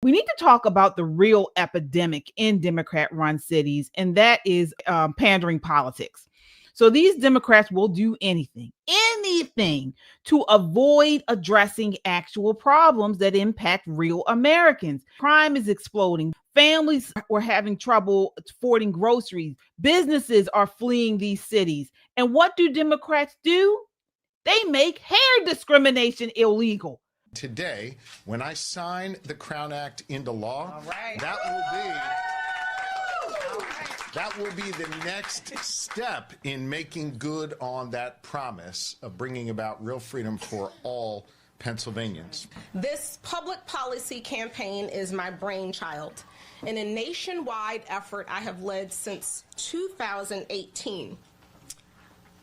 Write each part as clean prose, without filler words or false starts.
we need to talk about the real epidemic in Democrat-run cities, and that is pandering politics. So these Democrats will do anything to avoid addressing actual problems that impact real Americans. Crime is exploding. Families are having trouble affording groceries. Businesses are fleeing these cities. And what do Democrats do? They make hair discrimination illegal. Today, when I sign the Crown Act into law, that will be the next step in making good on that promise of bringing about real freedom for all Pennsylvanians. This public policy campaign is my brainchild in a nationwide effort I have led since 2018,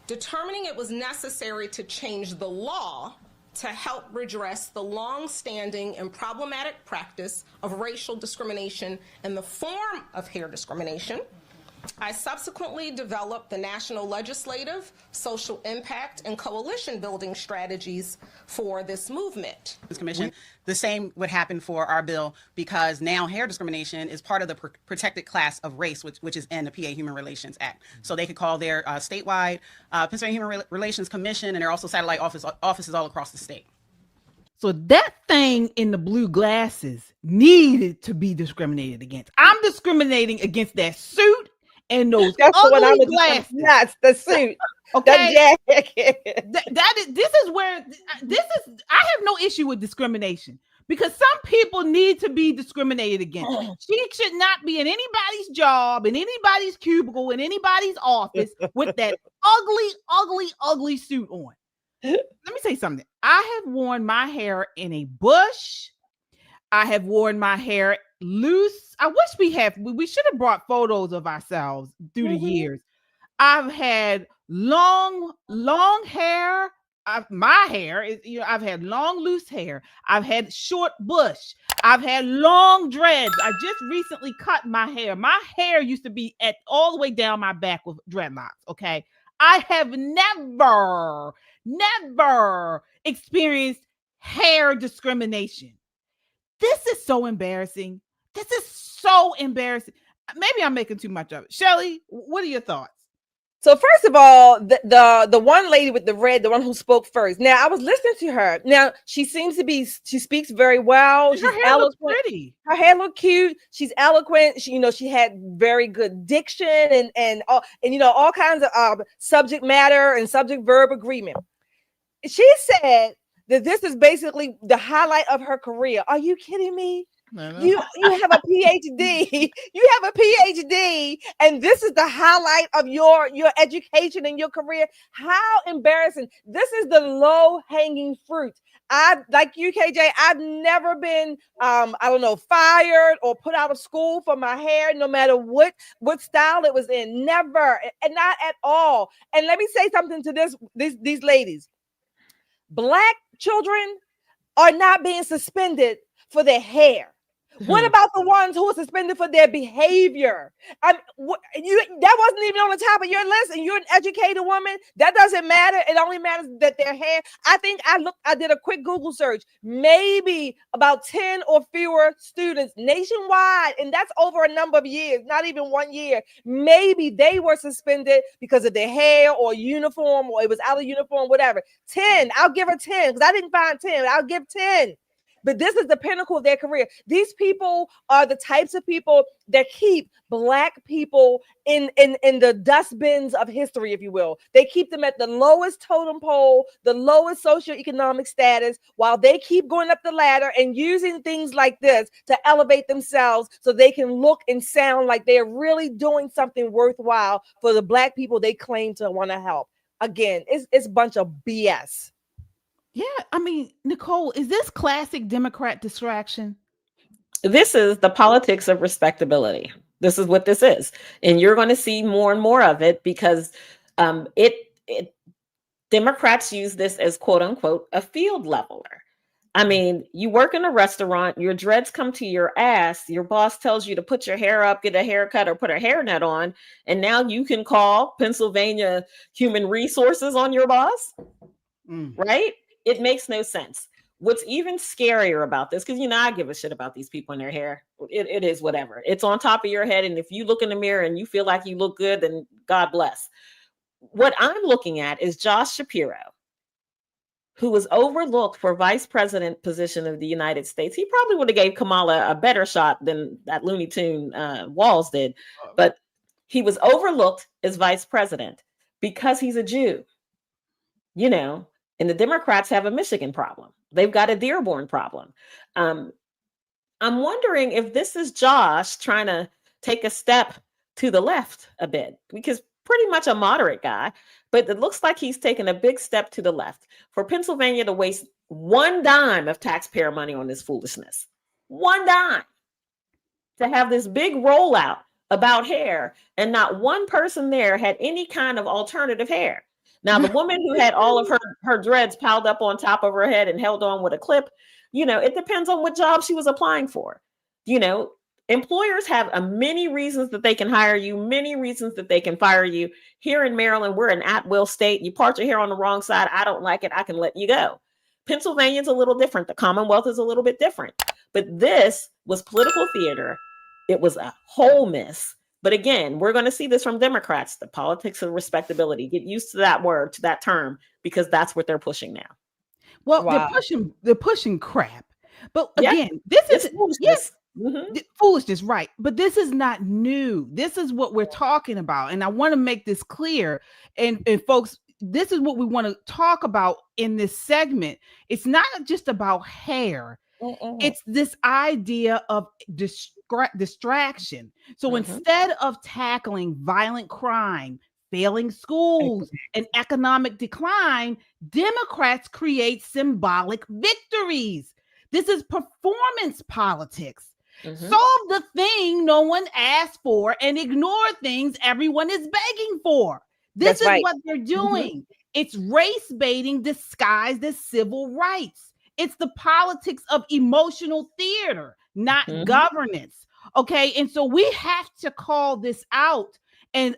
determining it was necessary to change the law to help redress the long-standing and problematic practice of racial discrimination in the form of hair discrimination. I subsequently developed the national legislative, social impact, and coalition building strategies for this movement. Commission. The same would happen for our bill, because now hair discrimination is part of the protected class of race, which is in the PA Human Relations Act. So they could call their statewide Pennsylvania Human Relations Commission, and there are also satellite offices all across the state. So that thing in the blue glasses needed to be discriminated against. I'm discriminating against that suit and those ugly glasses. Yes, the suit. Okay. The jacket. This is I have no issue with discrimination, because some people need to be discriminated against. She should not be in anybody's job, in anybody's cubicle, in anybody's office with that ugly suit on. Let me say something. I have worn my hair in a bush. I have worn my hair loose. I wish we should have brought photos of ourselves through the years. I've had long hair. My hair is, I've had long, loose hair. I've had short bush. I've had long dreads. I just recently cut my hair. My hair used to be at all the way down my back with dreadlocks. Okay. I have never experienced hair discrimination. This is so embarrassing. This is so embarrassing. Maybe I'm making too much of it. Shelley, what are your thoughts? So first of all, the one lady with the red, the one who spoke first. Now I was listening to her. Now she speaks very well. Her hair looks pretty. Her hair looked cute. She's eloquent. She had very good diction and all kinds of subject matter and subject verb agreement. She said that this is basically the highlight of her career. Are you kidding me? No. You have a PhD. You have a PhD, and this is the highlight of your education and your career. How embarrassing. This is the low-hanging fruit. Like you, KJ, I've never been fired or put out of school for my hair, no matter what style it was in. Never, and not at all. And let me say something to these ladies. Black children are not being suspended for their hair. What about the ones who are suspended for their behavior? That wasn't even on the top of your list, and you're an educated woman. That doesn't matter. It only matters that their hair. I think I did a quick Google search. Maybe about 10 or fewer students nationwide, and that's over a number of years, not even 1 year. Maybe they were suspended because of their hair or uniform, or it was out of uniform, whatever. 10. I'll give her 10 because I didn't find 10. I'll give 10. But this is the pinnacle of their career. These people are the types of people that keep Black people in the dustbins of history, if you will. They keep them at the lowest totem pole, the lowest socioeconomic status, while they keep going up the ladder and using things like this to elevate themselves so they can look and sound like they're really doing something worthwhile for the Black people they claim to want to help. Again, it's a bunch of BS. Yeah, I mean, Nicole, is this classic Democrat distraction? This is the politics of respectability. This is what this is. And you're going to see more and more of it because Democrats use this as, quote unquote, a field leveler. I mean, you work in a restaurant, your dreads come to your ass, your boss tells you to put your hair up, get a haircut, or put a hairnet on, and now you can call Pennsylvania Human Resources on your boss, right? It makes no sense. what's even scarier about this, because, you know, I give a shit about these people and their hair. It is whatever. It's on top of your head. And if you look in the mirror and you feel like you look good, then God bless. What I'm looking at is Josh Shapiro, who was overlooked for vice president position of the United States. He probably would have gave Kamala a better shot than that Looney Tune Walls did. But he was overlooked as vice president because he's a Jew. You know, and the Democrats have a Michigan problem. They've got a Dearborn problem. I'm wondering if this is Josh trying to take a step to the left a bit, because pretty much a moderate guy, but it looks like he's taken a big step to the left. For Pennsylvania to waste one dime of taxpayer money on this foolishness, one dime, to have this big rollout about hair, and not one person there had any kind of alternative hair. Now, the woman who had all of her dreads piled up on top of her head and held on with a clip, you know, it depends on what job she was applying for. You know, employers have many reasons that they can hire you, many reasons that they can fire you. Here in Maryland, we're an at-will state. You part your hair on the wrong side, I don't like it, I can let you go. Pennsylvania's a little different. The Commonwealth is a little bit different. But this was political theater. It was a whole miss. But again, we're going to see this from Democrats, the politics of respectability. Get used to that word, to that term, because that's what they're pushing now. Well, they're pushing crap. But again, this is foolishness. Foolishness, right? But this is not new. This is what we're talking about, and I want to make this clear. And folks, this is what we want to talk about in this segment. It's not just about hair. It's this idea of distraction. So instead of tackling violent crime, failing schools, and economic decline, Democrats create symbolic victories. This is performance politics. Solve the thing no one asked for and ignore things everyone is begging for. This is what they're doing. It's race baiting disguised as civil rights. It's the politics of emotional theater, not governance. Okay. And so we have to call this out. And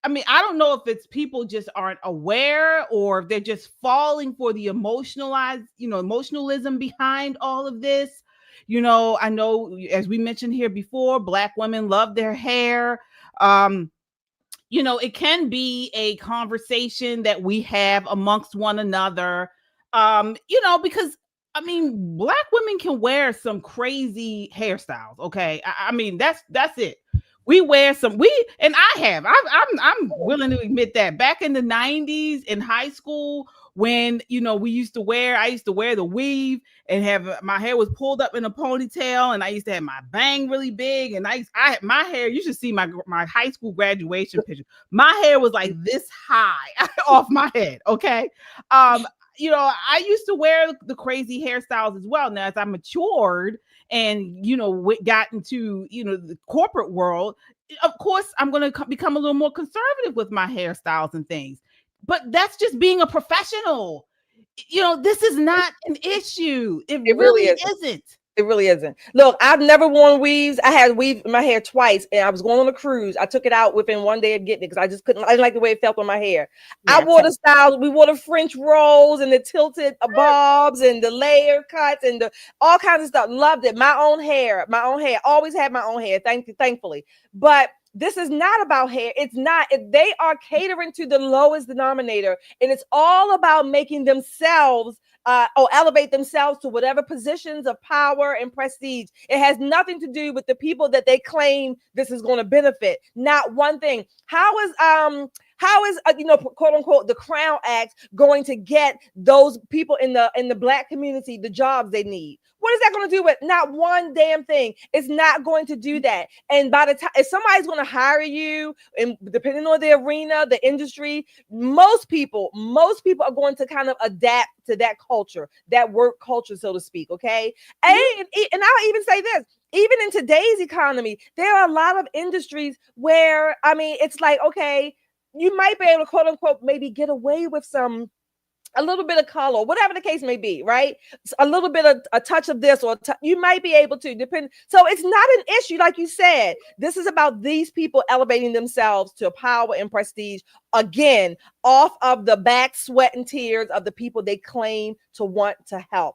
I mean, I don't know if it's people just aren't aware, or if they're just falling for the emotionalism behind all of this. You know, I know, as we mentioned here before, Black women love their hair. You know, it can be a conversation that we have amongst one another. You know, because I mean, Black women can wear some crazy hairstyles. Okay. I mean, that's it. We wear some, and I'm willing to admit that back in the 90s in high school, when, you know, I used to wear the weave and have my hair was pulled up in a ponytail, and I used to have my bang really big, and my hair, you should see my high school graduation picture. My hair was like this high off my head. Okay. You know, I used to wear the crazy hairstyles as well. Now, as I matured and, you know, got into, you know, the corporate world, of course, I'm going to become a little more conservative with my hairstyles and things. But that's just being a professional. You know, this is not an issue. It really isn't. It really isn't. Look, I've never worn weaves. I had weave in my hair twice, and I was going on a cruise. I took it out within one day of getting it because I didn't like the way it felt on my hair. Yeah, I wore the styles. We wore the French rolls and the tilted bobs and the layer cuts and all kinds of stuff. Loved it. My own hair. Always had my own hair. Thankfully. But this is not about hair. It's not. They are catering to the lowest denominator, and it's all about making themselves or elevate themselves to whatever positions of power and prestige. It has nothing to do with the people that they claim this is going to benefit. Not one thing. How is you know, quote unquote, the Crown Act going to get those people in the Black community the jobs they need? What is that going to do with? Not one damn thing. It's not going to do that. And by the time, if somebody's going to hire you, and depending on the arena, the industry, most people are going to kind of adapt to that culture, that work culture, so to speak. Okay. And I'll even say this. Even in today's economy, there are a lot of industries where, I mean, it's like, okay, you might be able to, quote unquote, maybe get away with a little bit of color, whatever the case may be, right? A little bit of a touch of this, or you might be able to depend. So it's not an issue, like you said. This is about these people elevating themselves to power and prestige, again, off of the back sweat and tears of the people they claim to want to help.